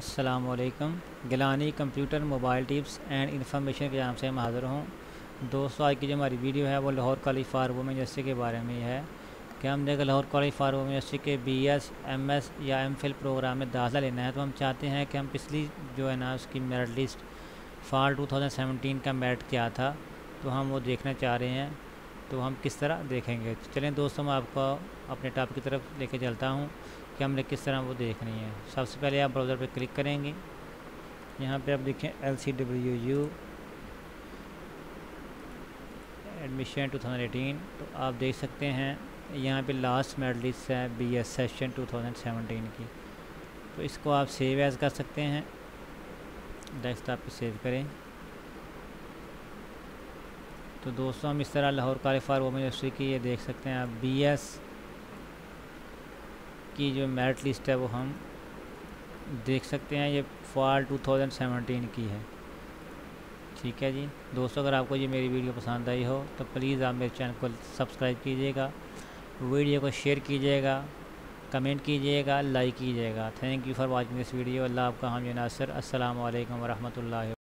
अस्सलामुअलैकुम। Gilani computer mobile tips and information के नाम से मैं हाज़िर हूँ। दोस्तों, आज की जो हमारी वीडियो है वो Lahore college for women university के बारे में है कि हमने अगर Lahore college for women university के BS MS या MPhil प्रोग्राम में दाखिला लेना है तो हम चाहते हैं कि हम पिछली जो है ना उसकी मेरिट लिस्ट फॉल 2017 का मेरिट क्या था तो हम वो देखना चाह रहे हैं। तो हम किस तरह देखेंगे, चलें दोस्तों मैं आपको अपने टॉपिक की तरफ लेके चलता हूँ कि हमने किस तरह वो देखनी है। सबसे पहले आप ब्राउज़र पर क्लिक करेंगे। यहाँ पे आप देखें LCWU एडमिशन 2018, तो आप देख सकते हैं यहाँ पे लास्ट मेरिट लिस्ट है BS सेशन 2017 की। तो इसको आप सेव एज़ कर सकते हैं, डेस्कटॉप पे सेव करें। तो दोस्तों हम इस तरह Lahore college for women university की ये देख सकते हैं आप BS की जो मेरिट लिस्ट है वो हम देख सकते हैं। ये फॉल 2017 की है। ठीक है जी दोस्तों, अगर आपको ये मेरी वीडियो पसंद आई हो तो प्लीज़ आप मेरे चैनल को सब्सक्राइब कीजिएगा, वीडियो को शेयर कीजिएगा, कमेंट कीजिएगा, लाइक कीजिएगा। Thank you for watching this video. अल्लाह आपका हामी नासिर। अस्सलामु अलैकुम वरहमतुल्लाहि।